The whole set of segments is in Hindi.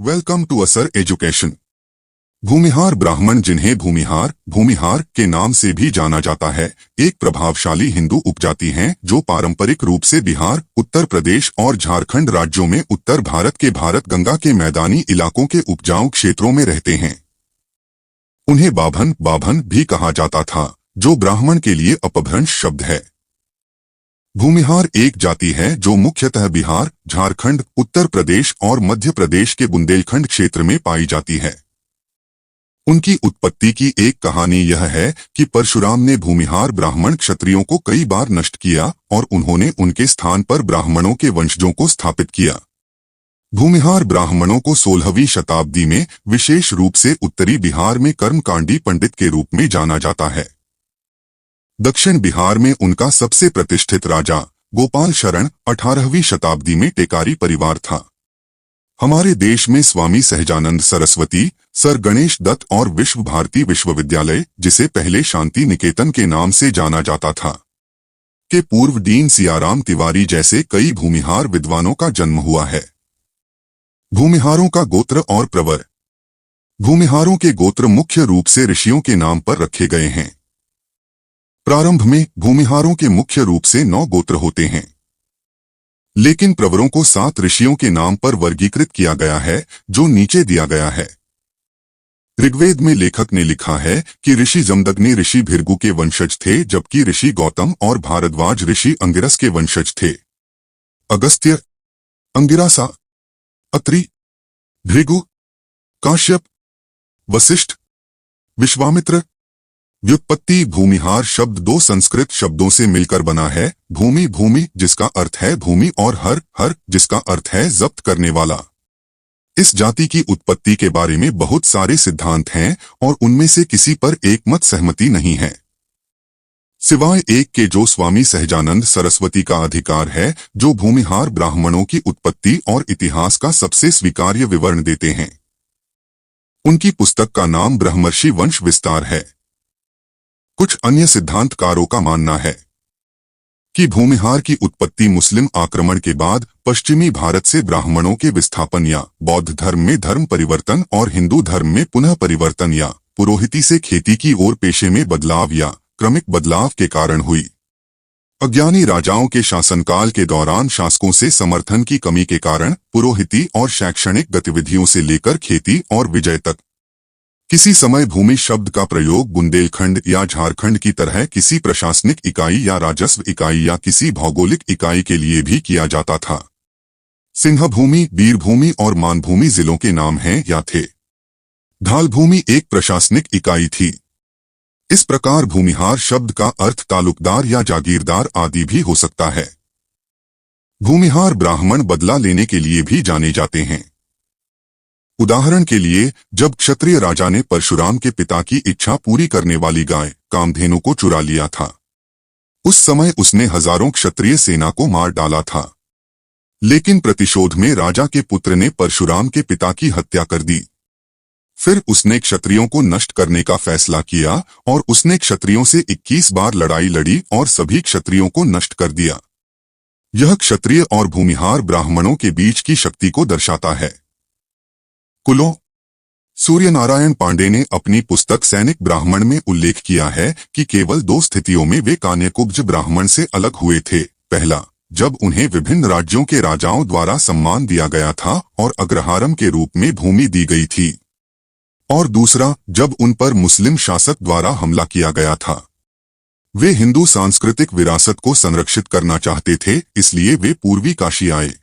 वेलकम टू असर एजुकेशन। भूमिहार ब्राह्मण, जिन्हें भूमिहार के नाम से भी जाना जाता है, एक प्रभावशाली हिंदू उपजाति हैं जो पारंपरिक रूप से बिहार, उत्तर प्रदेश और झारखंड राज्यों में उत्तर भारत के भारत गंगा के मैदानी इलाकों के उपजाऊ क्षेत्रों में रहते हैं। उन्हें बाभन भी कहा जाता था, जो ब्राह्मण के लिए अपभ्रंश शब्द है। भूमिहार एक जाति है जो मुख्यतः बिहार, झारखंड, उत्तर प्रदेश और मध्य प्रदेश के बुंदेलखंड क्षेत्र में पाई जाती है। उनकी उत्पत्ति की एक कहानी यह है कि परशुराम ने भूमिहार ब्राह्मण क्षत्रियों को कई बार नष्ट किया और उन्होंने उनके स्थान पर ब्राह्मणों के वंशजों को स्थापित किया। भूमिहार ब्राह्मणों को 16वीं शताब्दी में विशेष रूप से उत्तरी बिहार में कर्मकांडी पंडित के रूप में जाना जाता है। दक्षिण बिहार में उनका सबसे प्रतिष्ठित राजा गोपाल शरण 18वीं शताब्दी में टेकारी परिवार था। हमारे देश में स्वामी सहजानंद सरस्वती, सर गणेश दत्त और विश्व भारती विश्वविद्यालय, जिसे पहले शांति निकेतन के नाम से जाना जाता था, के पूर्व डीन सियाराम तिवारी जैसे कई भूमिहार विद्वानों का जन्म हुआ है। भूमिहारों का गोत्र और प्रवर। भूमिहारों के गोत्र मुख्य रूप से ऋषियों के नाम पर रखे गए हैं। प्रारंभ में भूमिहारों के मुख्य रूप से 9 गोत्र होते हैं, लेकिन प्रवरों को 7 ऋषियों के नाम पर वर्गीकृत किया गया है, जो नीचे दिया गया है। ऋग्वेद में लेखक ने लिखा है कि ऋषि जमदग्नि ऋषि भृगु के वंशज थे, जबकि ऋषि गौतम और भारद्वाज ऋषि अंगिरस के वंशज थे। अगस्त्य, अंगिरासा, अत्रि, भृगु, काश्यप, वशिष्ठ, विश्वामित्र। व्युत्पत्ति। भूमिहार शब्द 2 संस्कृत शब्दों से मिलकर बना है। भूमि जिसका अर्थ है भूमि और हर जिसका अर्थ है जब्त करने वाला। इस जाति की उत्पत्ति के बारे में बहुत सारे सिद्धांत हैं और उनमें से किसी पर एकमत सहमति नहीं है, सिवाय एक के जो स्वामी सहजानंद सरस्वती का अधिकार है, जो भूमिहार ब्राह्मणों की उत्पत्ति और इतिहास का सबसे स्वीकार्य विवरण देते हैं। उनकी पुस्तक का नाम ब्रह्मर्षि वंश विस्तार है। कुछ अन्य सिद्धांतकारों का मानना है कि भूमिहार की उत्पत्ति मुस्लिम आक्रमण के बाद पश्चिमी भारत से ब्राह्मणों के विस्थापन या बौद्ध धर्म में धर्म परिवर्तन और हिंदू धर्म में पुनः परिवर्तन या पुरोहिती से खेती की ओर पेशे में बदलाव या क्रमिक बदलाव के कारण हुई। अज्ञानी राजाओं के शासनकाल के दौरान शासकों से समर्थन की कमी के कारण पुरोहिती और शैक्षणिक गतिविधियों से लेकर खेती और विजय तक किसी समय भूमि शब्द का प्रयोग बुंदेलखंड या झारखंड की तरह किसी प्रशासनिक इकाई या राजस्व इकाई या किसी भौगोलिक इकाई के लिए भी किया जाता था। सिंहभूमि, बीरभूमि और मानभूमि जिलों के नाम हैं या थे। ढालभूमि एक प्रशासनिक इकाई थी। इस प्रकार भूमिहार शब्द का अर्थ तालुकदार या जागीरदार आदि भी हो सकता है। भूमिहार ब्राह्मण बदला लेने के लिए भी जाने जाते हैं। उदाहरण के लिए, जब क्षत्रिय राजा ने परशुराम के पिता की इच्छा पूरी करने वाली गाय कामधेनु को चुरा लिया था, उस समय उसने हजारों क्षत्रिय सेना को मार डाला था। लेकिन प्रतिशोध में राजा के पुत्र ने परशुराम के पिता की हत्या कर दी। फिर उसने क्षत्रियों को नष्ट करने का फैसला किया और उसने क्षत्रियों से 21 बार लड़ाई लड़ी और सभी क्षत्रियों को नष्ट कर दिया। यह क्षत्रिय और भूमिहार ब्राह्मणों के बीच की शक्ति को दर्शाता है। कुलों। सूर्यनारायण पांडे ने अपनी पुस्तक सैनिक ब्राह्मण में उल्लेख किया है कि केवल 2 स्थितियों में वे कान्यकुब्ज ब्राह्मण से अलग हुए थे। पहला, जब उन्हें विभिन्न राज्यों के राजाओं द्वारा सम्मान दिया गया था और अग्रहारम के रूप में भूमि दी गई थी, और दूसरा, जब उन पर मुस्लिम शासक द्वारा हमला किया गया था। वे हिंदू सांस्कृतिक विरासत को संरक्षित करना चाहते थे, इसलिए वे पूर्वी काशी आए।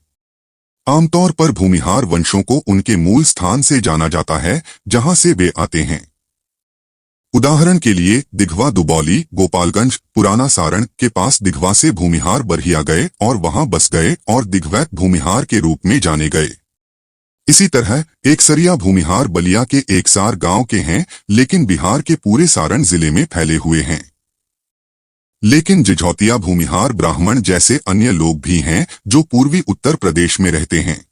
आमतौर पर भूमिहार वंशों को उनके मूल स्थान से जाना जाता है जहां से वे आते हैं। उदाहरण के लिए, दिघवा दुबौली, गोपालगंज, पुराना सारण के पास दिघवा से भूमिहार बरहिया गए और वहां बस गए और दिघवैत भूमिहार के रूप में जाने गए। इसी तरह एकसरिया भूमिहार बलिया के एकसार गांव के हैं, लेकिन बिहार के पूरे सारण जिले में फैले हुए हैं। लेकिन जिझौतिया भूमिहार ब्राह्मण जैसे अन्य लोग भी हैं जो पूर्वी उत्तर प्रदेश में रहते हैं।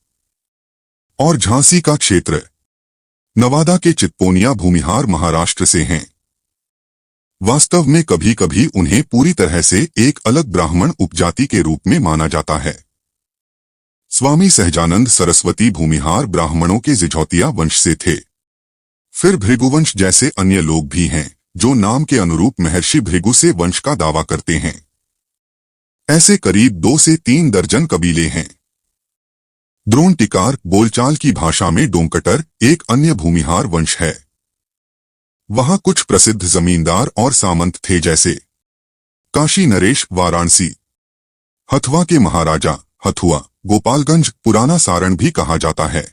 और झांसी का क्षेत्र। नवादा के चितपोनिया भूमिहार महाराष्ट्र से हैं। वास्तव में कभी कभी उन्हें पूरी तरह से एक अलग ब्राह्मण उपजाति के रूप में माना जाता है। स्वामी सहजानंद सरस्वती भूमिहार ब्राह्मणों के जिझौतिया वंश से थे। फिर भृगुवंश जैसे अन्य लोग भी हैं जो नाम के अनुरूप महर्षि भृगु से वंश का दावा करते हैं। ऐसे करीब 2 से 3 दर्जन कबीले हैं। द्रोणटिकार बोलचाल की भाषा में डोंकटर एक अन्य भूमिहार वंश है। वहां कुछ प्रसिद्ध जमींदार और सामंत थे, जैसे काशी नरेश वाराणसी, हथुआ के महाराजा हथुआ, गोपालगंज पुराना सारण भी कहा जाता है,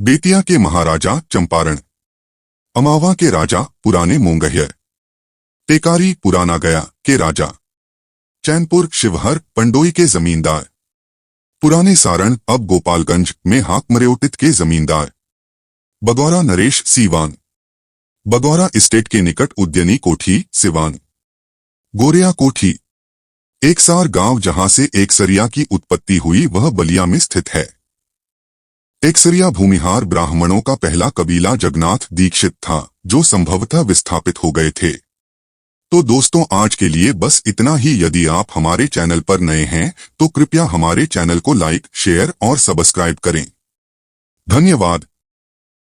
बेतिया के महाराजा चंपारण, अमावा के राजा पुराने मोंगहर, टेकारी पुराना गया के राजा, चैनपुर शिवहर पंडोई के जमींदार, पुराने सारण अब गोपालगंज में हाकमरेओटित के जमींदार, बगौरा नरेश सीवान, बगौरा एस्टेट के निकट उद्यनी कोठी सिवान, गोरिया कोठी, एकसार गांव जहां से एकसरिया की उत्पत्ति हुई वह बलिया में स्थित है। एकसरिया भूमिहार ब्राह्मणों का पहला कबीला जगन्नाथ दीक्षित था, जो संभवतः विस्थापित हो गए थे। तो दोस्तों, आज के लिए बस इतना ही। यदि आप हमारे चैनल पर नए हैं तो कृपया हमारे चैनल को लाइक, शेयर और सब्सक्राइब करें। धन्यवाद।